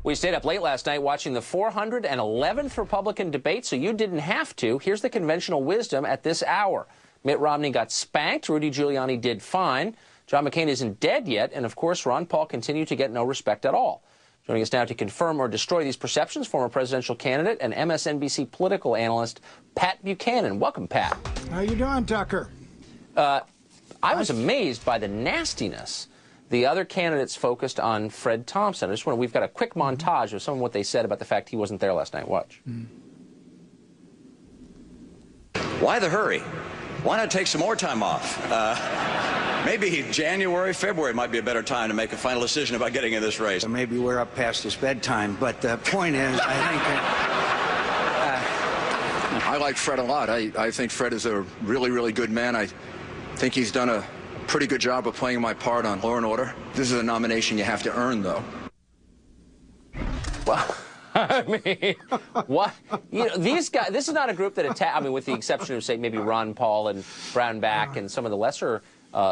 We stayed up late last night watching the 411th Republican debate, so you didn't have to. Here's the conventional wisdom at this hour. Mitt Romney got spanked. Rudy Giuliani did fine. John McCain isn't dead yet. And, of course, Ron Paul continued to get no respect at all. Joining us now to confirm or destroy these perceptions, former presidential candidate and MSNBC political analyst Pat Buchanan. Welcome, Pat. How you doing, Tucker? I was amazed by the nastiness. The other candidates focused on Fred Thompson. We've got a quick montage of some of what they said about the fact he wasn't there last night. Watch. Why the hurry? Why not take some more time off? Maybe January, February might be a better time to make a final decision about getting in this race. Maybe we're up past his bedtime, but the point is, I think I like Fred a lot. I think Fred is a really, really good man. I think he's done a pretty good job of playing my part on Law and Order. This is a nomination you have to earn, though. Well, I mean, what? You know, these guys, this is not a group that attack, I mean, with the exception of, say, maybe Ron Paul and Brownback and some of the lesser,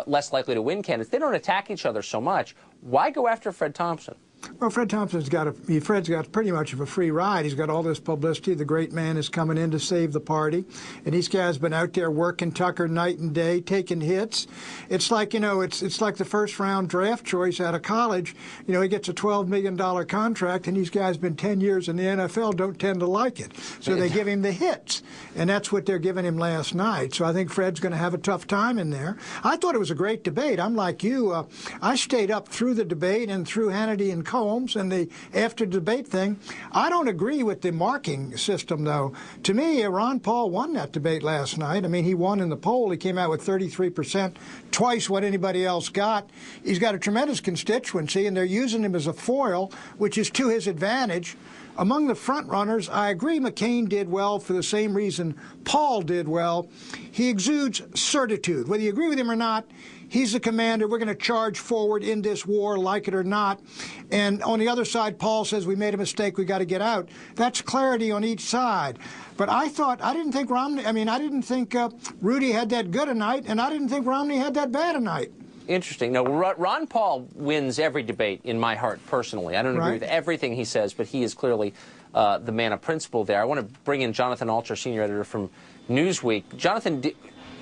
less likely to win candidates. They don't attack each other so much. Why go after Fred Thompson? Well, Fred's got pretty much of a free ride. He's got all this publicity. The great man is coming in to save the party. And these guys been out there working Tucker night and day, taking hits. It's like, you know, it's like the first round draft choice out of college. You know, he gets a $12 million contract, and these guys been 10 years in the NFL, don't tend to like it. So they give him the hits. And that's what they're giving him last night. So I think Fred's going to have a tough time in there. I thought it was a great debate. I'm like you. I stayed up through the debate and through Hannity and Combs and the after debate thing. I don't agree with the marking system, though. To me, Ron Paul won that debate last night. I mean, he won in the poll. He came out with 33%, twice what anybody else got. He's got a tremendous constituency, and they're using him as a foil, which is to his advantage. Among the front runners, I agree McCain did well for the same reason Paul did well. He exudes certitude. Whether you agree with him or not, he's the commander. We're going to charge forward in this war, like it or not. And on the other side, Paul says we made a mistake. We got to get out. That's clarity on each side. But I didn't think Rudy had that good a night, and I didn't think Romney had that bad a night. Interesting. No, Ron Paul wins every debate in my heart, personally. I don't agree with everything he says, but he is clearly the man of principle there. I want to bring in Jonathan Alter, senior editor from Newsweek. Jonathan,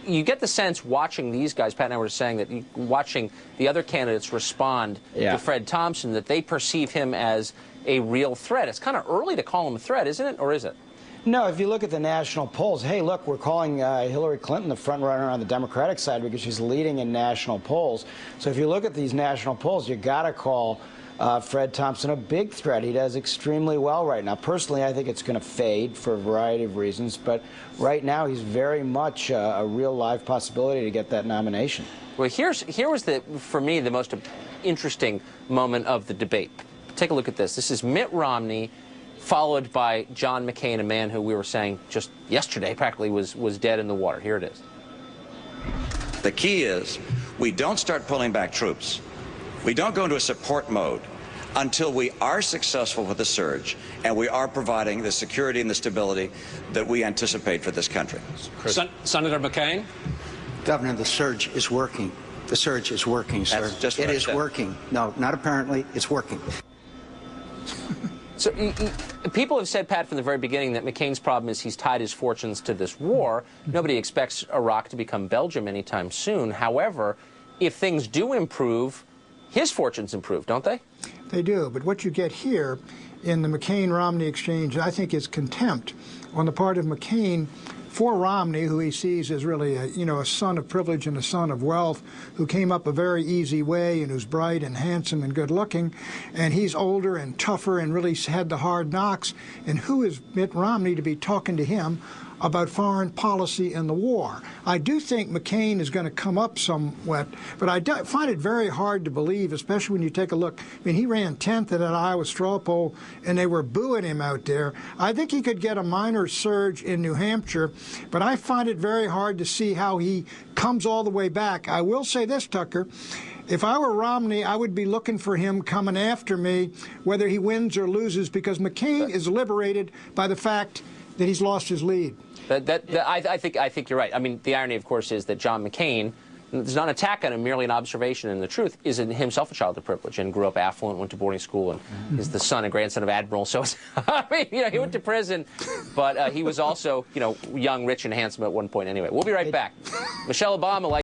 you get the sense watching these guys, Pat and I were saying that watching the other candidates respond to Fred Thompson, that they perceive him as a real threat. It's kind of early to call him a threat, isn't it? Or is it? No, if you look at the national polls, hey, look, we're calling Hillary Clinton the front runner on the Democratic side because she's leading in national polls. So if you look at these national polls, you got to call Fred Thompson a big threat. He does extremely well right now. Personally, I think it's going to fade for a variety of reasons, but right now he's very much a real live possibility to get that nomination. Well, here was for me, the most interesting moment of the debate. Take a look at this. This is Mitt Romney, followed by John McCain, a man who we were saying just yesterday practically was dead in the water. Here it is. The key is we don't start pulling back troops. We don't go into a support mode until we are successful with the surge and we are providing the security and the stability that we anticipate for this country. Senator McCain? Governor, the surge is working. The surge is working, sir. That's just what it I is said. working. No, not apparently. It's working. So people have said, Pat, from the very beginning that McCain's problem is he's tied his fortunes to this war. Nobody expects Iraq to become Belgium anytime soon. However, if things do improve, his fortunes improve, don't they? They do. But what you get here in the McCain-Romney exchange, I think, is contempt on the part of McCain for Romney, who he sees as really a son of privilege and a son of wealth, who came up a very easy way and who's bright and handsome and good looking, and he's older and tougher and really had the hard knocks. And who is Mitt Romney to be talking to him about foreign policy and the war? I do think McCain is going to come up somewhat, but I find it very hard to believe, especially when you take a look. I mean, he ran 10th in that Iowa straw poll, and they were booing him out there. I think he could get a minor surge in New Hampshire, but I find it very hard to see how he comes all the way back. I will say this, Tucker. If I were Romney, I would be looking for him coming after me, whether he wins or loses, because McCain is liberated by the fact that he's lost his lead. I think you're right. I mean, the irony, of course, is that John McCain There's not an attack on him, merely an observation. And the truth is himself a child of privilege and grew up affluent, went to boarding school, and is the son and grandson of admiral. So, I mean, you know, he went to prison, but he was also, you know, young, rich, and handsome at one point anyway. We'll be right back. Michelle Obama, like